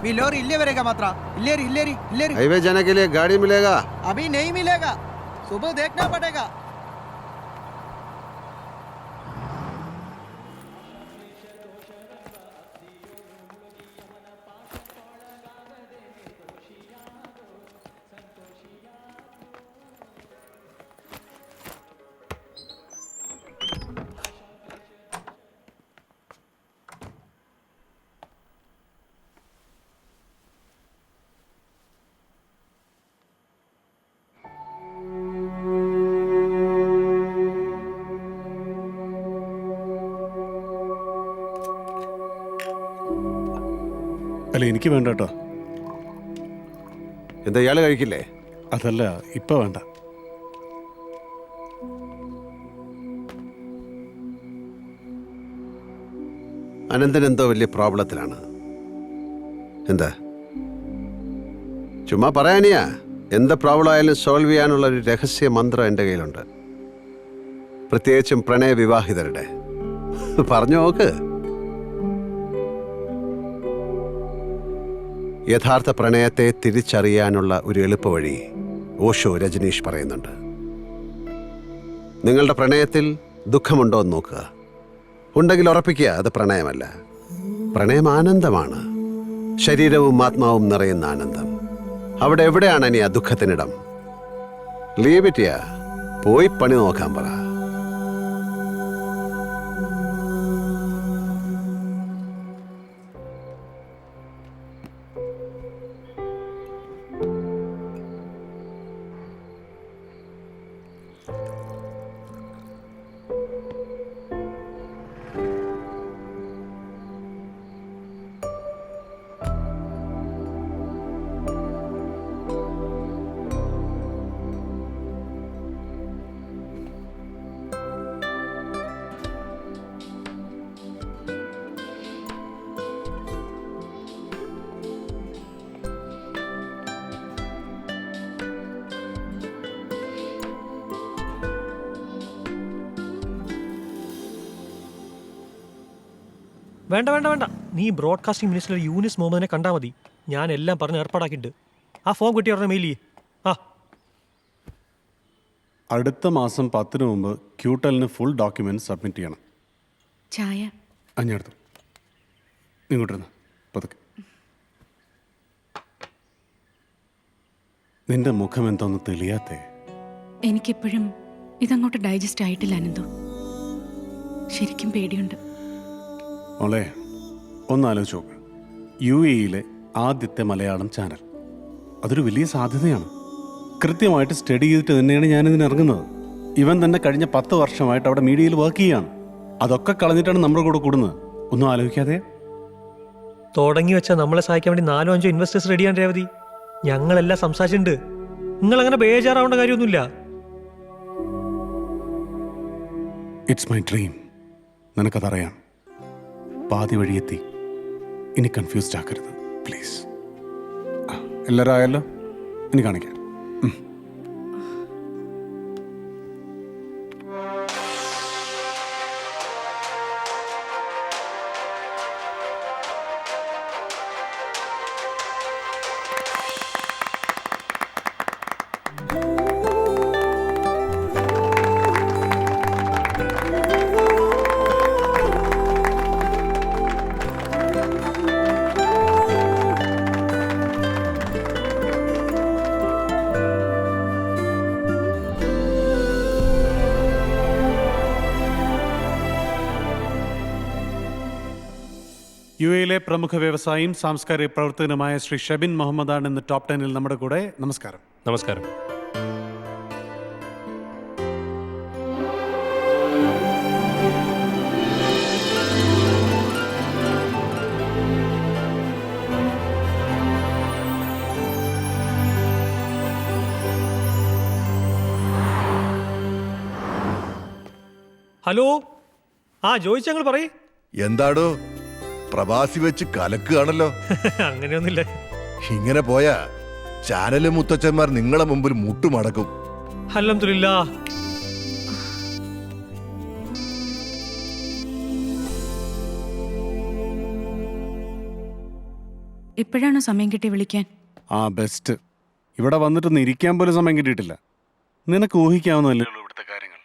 अभी लोरी इल्ले वरेगा मात्रा इल्लेरी इल्लेरी इल्लेरी हाईवे जाने के लिए गाड़ी मिलेगा? अभी नहीं मिलेगा, सुबह देखना पड़ेगा. അല്ല എനിക്ക് വേണ്ട കേട്ടോ. എന്താ ഇയാള് കഴിക്കില്ലേ? അതല്ല ഇപ്പൊ വേണ്ട. അനന്തൻ എന്തോ വലിയ പ്രോബ്ലത്തിലാണ്. എന്താ? ചുമ്മാ പറയാനിയാ. എന്ത് പ്രോബ്ലം ആയാലും സോൾവ് ചെയ്യാനുള്ള ഒരു രഹസ്യ മന്ത്രം എൻ്റെ കയ്യിലുണ്ട്. പ്രത്യേകിച്ചും പ്രണയവിവാഹിതരുടെ. പറഞ്ഞു നോക്ക്. യഥാർത്ഥ പ്രണയത്തെ തിരിച്ചറിയാനുള്ള ഒരു എളുപ്പവഴി ഓഷോ രജനീഷ് പറയുന്നുണ്ട്. നിങ്ങളുടെ പ്രണയത്തിൽ ദുഃഖമുണ്ടോ എന്ന് നോക്കുക. ഉണ്ടെങ്കിൽ ഉറപ്പിക്കുക അത് പ്രണയമല്ല. പ്രണയം ആനന്ദമാണ്. ശരീരവും ആത്മാവും നിറയുന്ന ആനന്ദം. അവിടെ എവിടെയാണ് ഇനി ആ ദുഃഖത്തിനിടം? ലീവ് ഇറ്റ് ചെയ്യാ. പോയി പണി നോക്കാൻ പറ. വേണ്ട വേണ്ട വേണ്ട, നീ ബ്രോഡ്കാസ്റ്റിംഗ് മിനിസ്റ്റർ യൂനിസ് മുഹമ്മദിനെ കണ്ടാൽ മതി. ഞാൻ എല്ലാം പറഞ്ഞ് ഏർപ്പാടാക്കിയിട്ടുണ്ട്. ആ ഫോം കിട്ടി പറഞ്ഞ മെയിൽ ചെയ്യേ. ആ അടുത്ത മാസം 10 മുമ്പ് ക്യൂട്ടലിന് ഫുൾ ഡോക്യുമെന്റ് സബ്മിറ്റ് ചെയ്യണം. ചായ അഞ്ഞെടുത്തു. ഇങ്ങോട്ടിരുന്ന് പതുക്കെ. നിന്റെ മുഖം എന്തോന്ന് തെളിയാത്തേ? എനിക്കിപ്പോഴും ഇതങ്ങോട്ട് ഡൈജസ്റ്റ് ആയിട്ടില്ല അനന്തു. ശരിക്കും പേടിയുണ്ട്. മോളെ ഒന്നാലോചിച്ച് നോക്ക്. UAE-യിലെ ആദ്യത്തെ മലയാളം ചാനൽ. അതൊരു വലിയ സാധ്യതയാണ്. കൃത്യമായിട്ട് സ്റ്റഡി ചെയ്തിട്ട് തന്നെയാണ് ഞാനിതിന് ഇറങ്ങുന്നത്. ഇവൻ തന്നെ കഴിഞ്ഞ 10 വർഷമായിട്ട് അവിടെ മീഡിയയിൽ വർക്ക് ചെയ്യാണ്. അതൊക്കെ കളഞ്ഞിട്ടാണ് നമ്മുടെ കൂടെ കൂടുന്നത്. ഒന്നും ആലോചിക്കാതെ. തുടങ്ങി വെച്ചാൽ നമ്മളെ സഹായിക്കാൻ വേണ്ടി 4-5 ഇൻവെസ്റ്റേഴ്സ് റെഡിയാണ് രേവതി. ഞങ്ങളെല്ലാം സംസാരിച്ചിട്ടുണ്ട്. നിങ്ങളങ്ങനെ ബേജാറാവേണ്ട കാര്യമൊന്നുമില്ല. It's my dream. നിനക്കതറിയാം. പാതി വഴിയെത്തി. ഇനി കൺഫ്യൂസ്ഡ് ആക്കരുത് പ്ലീസ്. എല്ലാവരും ആയല്ലോ? ഇനി കാണിക്കാം. UAE-യിലെ പ്രമുഖ വ്യവസായിയും സാംസ്കാരിക പ്രവർത്തകനുമായ ശ്രീ ഷെബിൻ മുഹമ്മദാണ് ഇന്ന് ടോപ്പ് 10-ൽ നമ്മുടെ കൂടെ. നമസ്കാരം. നമസ്കാരം. ഹലോ, ജോയിച്ച് ഞങ്ങൾ പറയേ. എന്താടോ പ്രവാസി വെച്ച് കലക്കുകയാണല്ലോ. അങ്ങനെയൊന്നുമില്ല. ഇങ്ങനെ പോയാ ചാനല് മുത്തച്ഛന്മാർ നിങ്ങളെ മുമ്പിൽ മുട്ടുമടക്കും. അൽഹംദുലില്ലാഹ്. ഇപ്പോഴാണോ സമയം കിട്ടി വിളിക്കാൻ? ആ ബെസ്റ്റ്. ഇവിടെ വന്നിട്ടൊന്ന് ഇരിക്കാൻ പോലും സമയം കിട്ടിയിട്ടില്ല. നിനക്ക് ഊഹിക്കാവുന്നതല്ലേ ഉള്ളൂ ഇവിടുത്തെ കാര്യങ്ങൾ.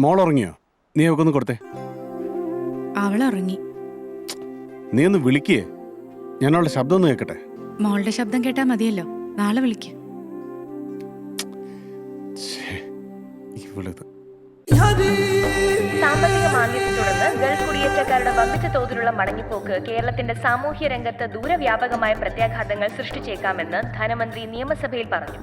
മോൾ ഉറങ്ങിയോ? നീ അവൾക്ക് ഒന്ന് കൊടുത്തേ. അവളുറങ്ങി. നീ ഒന്ന് വിളിക്കേ, ഞാൻ അവളുടെ ശബ്ദം ഒന്ന് കേൾക്കട്ടെ. മോളുടെ ശബ്ദം കേട്ടാ മതിയല്ലോ, നാളെ വിളിക്ക്. ഇവളിത് സാമ്പത്തിക മാന്ദ്യത്തെ തുടർന്ന് ഗൾഫ് കുടിയേറ്റക്കാരുടെ വമ്പിച്ച തോതിലുള്ള മടങ്ങിപ്പോക്ക് കേരളത്തിന്റെ സാമൂഹ്യ രംഗത്ത് ദൂരവ്യാപകമായ പ്രത്യാഘാതങ്ങൾ സൃഷ്ടിച്ചേക്കാമെന്ന് ധനമന്ത്രി നിയമസഭയിൽ പറഞ്ഞു.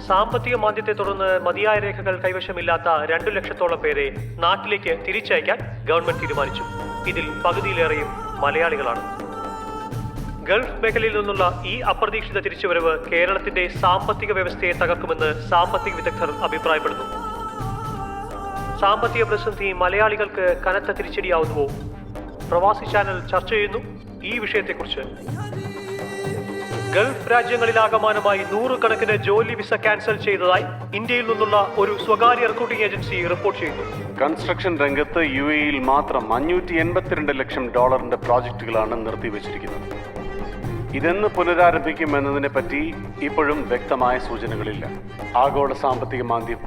സാമ്പത്തിക മാന്ദ്യത്തെ തുടർന്ന് മതിയായ രേഖകൾ കൈവശമില്ലാത്ത 2 ലക്ഷത്തോളം പേരെ നാട്ടിലേക്ക് തിരിച്ചയക്കാൻ ഗവൺമെന്റ് തീരുമാനിച്ചു. ഇതിൽ പകുതിയിലേറെയും മലയാളികളാണ്. ഗൾഫ് മേഖലയിൽ നിന്നുള്ള ഈ അപ്രതീക്ഷിത തിരിച്ചുവരവ് കേരളത്തിന്റെ സാമ്പത്തിക വ്യവസ്ഥയെ തകർക്കുമെന്ന് സാമ്പത്തിക വിദഗ്ധർ അഭിപ്രായപ്പെടുന്നു. സാമ്പത്തിക പ്രതിസന്ധി മലയാളികൾക്ക് കനത്ത തിരിച്ചടിയാവുന്നുവോ? പ്രവാസി ചാനൽ ചർച്ച ചെയ്യുന്നു ഈ വിഷയത്തെക്കുറിച്ച്. ഗൾഫ് രാജ്യങ്ങളിലാകമാനമായി 100 കണക്കിന് ജോലി വിസ ക്യാൻസൽ ചെയ്തതായി ഇന്ത്യയിൽ നിന്നുള്ള ഒരു സ്വകാര്യ റിക്രൂട്ടിംഗ് ഏജൻസി റിപ്പോർട്ട് ചെയ്യുന്നു. കൺസ്ട്രക്ഷൻ രംഗത്ത് UAE-യിൽ മാത്രം $582 ലക്ഷം പ്രോജക്റ്റുകളാണ് നിർത്തിവച്ചിരിക്കുന്നത്. ഇതെന്ന് പുനരാരംഭിക്കും എന്നതിനെ പറ്റി ഇപ്പോഴും വ്യക്തമായ സൂചനകളില്ല. ആഗോള സാമ്പത്തിക മാന്ദ്യം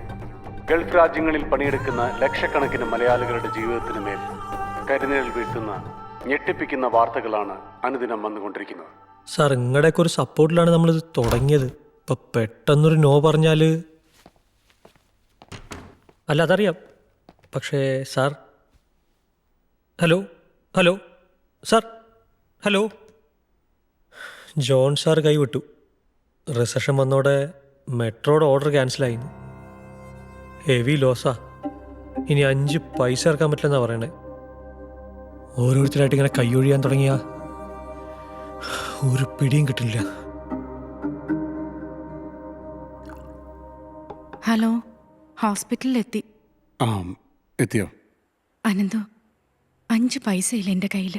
ഗൾഫ് രാജ്യങ്ങളിൽ പണിയെടുക്കുന്ന ലക്ഷക്കണക്കിന് മലയാളികളുടെ ജീവിതത്തിന് മേൽ കരിനിഴൽ വീഴ്ത്തുന്ന ഞെട്ടിപ്പിക്കുന്ന വാർത്തകളാണ് അനുദിനം വന്നുകൊണ്ടിരിക്കുന്നത്. സാർ, നിങ്ങളുടെയൊക്കെ ഒരു സപ്പോർട്ടിലാണ് നമ്മളിത് തുടങ്ങിയത്. ഇപ്പം പെട്ടെന്നൊരു നോ പറഞ്ഞാൽ അല്ല, അതറിയാം. പക്ഷേ sir, hello hello sir, hello. John sir കൈവിട്ടു. റിസഷൻ വന്നോടെ മെട്രോയുടെ ഓർഡർ ക്യാൻസലായിരുന്നു. ഹെവി ലോസാ. ഇനി 5 പൈസ ഇറക്കാൻ പറ്റില്ലെന്നാണ് പറയണേ. ഓരോരുത്തരായിട്ട് ഇങ്ങനെ കൈയൊഴിയാൻ തുടങ്ങിയ ഒരു പിടിയും കിട്ടില്ല. ഹലോ, ഹോസ്പിറ്റലിൽ എത്തി. ആ, എത്തിയോ? അനന്തു, 5 പൈസയില്ല എൻ്റെ കയ്യിൽ.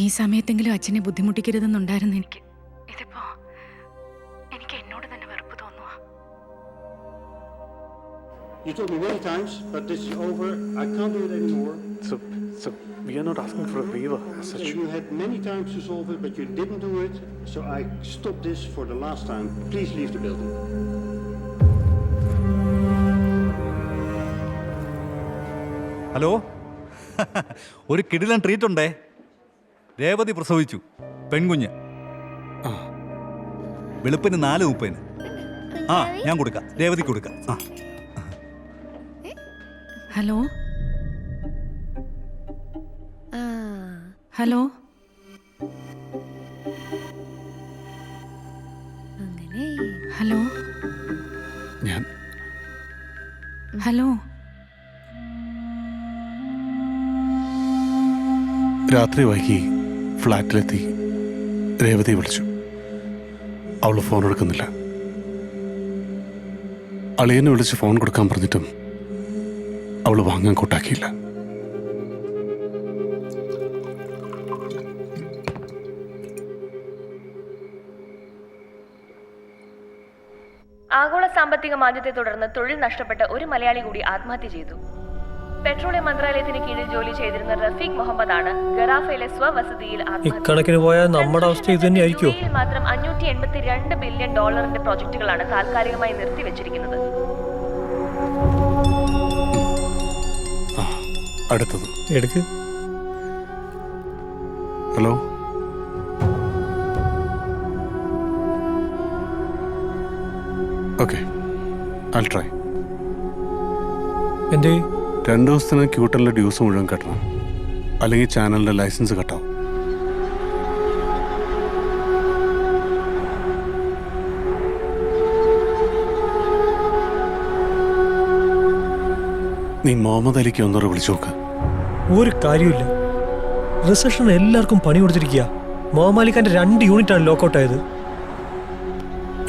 ഈ സമയത്തെങ്കിലും അച്ഛനെ ബുദ്ധിമുട്ടിക്കരുതെന്നുണ്ടായിരുന്നു എനിക്ക്. ഇതിപ്പോ എനിക്ക് എന്നോട് തന്നെ വെറുപ്പ് തോന്നുക. You told me many times, but this is over. I can't do it anymore. So we are not asking for a waiver as such. You had many times to solve it, but you didn't do it. So I stopped this for the last time. Please leave the building. Hello, ഒരു കിടിലൻ treat ഉണ്ടേ. രേവതി പ്രസവിച്ചു, പെൺകുഞ്ഞ്. വെളുപ്പിന് 4:30. ആ, ഞാൻ കൊടുക്കാം, രേവതിക്ക് കൊടുക്കാം. ആ, ഹലോ ഹലോ ഹലോ ഞാൻ ഹലോ രാത്രി വൈകി ഫ്ലാറ്റിലെത്തി രേവതി വിളിച്ചു. അവൾ ഫോൺ എടുക്കുന്നില്ല. അളിയനെ വിളിച്ച് ഫോൺ കൊടുക്കാൻ പറഞ്ഞിട്ടും അവൾ വാങ്ങാൻ കൂട്ടാക്കിയില്ല. ആഗോള സാമ്പത്തിക മാന്ദ്യത്തെ തുടർന്ന് തൊഴിൽ നഷ്ടപ്പെട്ട ഒരു മലയാളി കൂടി ആത്മഹത്യ ചെയ്തു. പെട്രോളിയം മന്ത്രാലയത്തിന് കീഴിൽ ജോലി ചെയ്തിരുന്ന റഫീഖ് മുഹമ്മദാണ് ഗറാഫയിലെ സ്വവസതിയിൽ ഇക്കണക്കിന് പോയാൽ നമ്മുടെ അവസ്ഥ ഇത് തന്നെയായിരിക്കും. മാത്രം $582 ബില്യൺ പ്രോജക്റ്റുകളാണ് താൽക്കാലികമായി നിർത്തിവെച്ചിരിക്കുന്നത്. അടുത്തത് എടുക്ക്. Hello, okay, I'll try. എന്തേ? 2 ദിവസത്തിന് ക്യൂട്ടലിൻ്റെ ഡ്യൂസ് മുഴുവൻ കെട്ടണം, അല്ലെങ്കിൽ ചാനലിൻ്റെ ലൈസൻസ് കട്ടാവും. നീ മുഹമ്മദ് അലിക്ക് ഒന്നൂറ് വിളിച്ചു നോക്ക്. ഒരു കാര്യമില്ല. റിസഷൻ എല്ലാവർക്കും പണി കൊടുത്തിരിക്കുക. മുഹമ്മദ് അലിഖാന്റെ 2 യൂണിറ്റാണ് ലോക്കൗട്ട് ആയത്.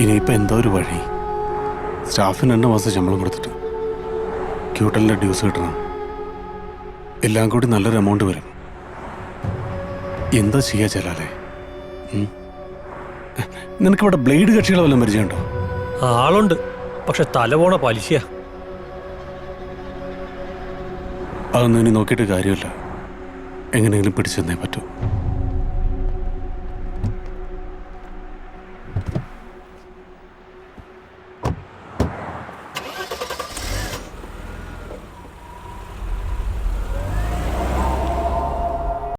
ഇനിയിപ്പോൾ എന്തോ ഒരു വഴി. സ്റ്റാഫിന് 2 മാസം ശമ്പളം കൊടുത്തിട്ട് ക്യൂട്ടലിൻ്റെ ഡ്യൂസ് കിട്ടണം. എല്ലാം കൂടി നല്ലൊരു എമൗണ്ട് വരും. എന്താ ചെയ്യാ ചെല്ലാലേ? നിനക്കിവിടെ ബ്ലേഡ് കക്ഷികളെ വല്ലതും പരിചയമുണ്ടോ? ആളുണ്ട്, പക്ഷെ തല പോണ പലിശയാ. അതൊന്നും ഇനി നോക്കിയിട്ട് കാര്യമില്ല. എങ്ങനെയെങ്കിലും പിടിച്ചെന്നേ പറ്റൂ.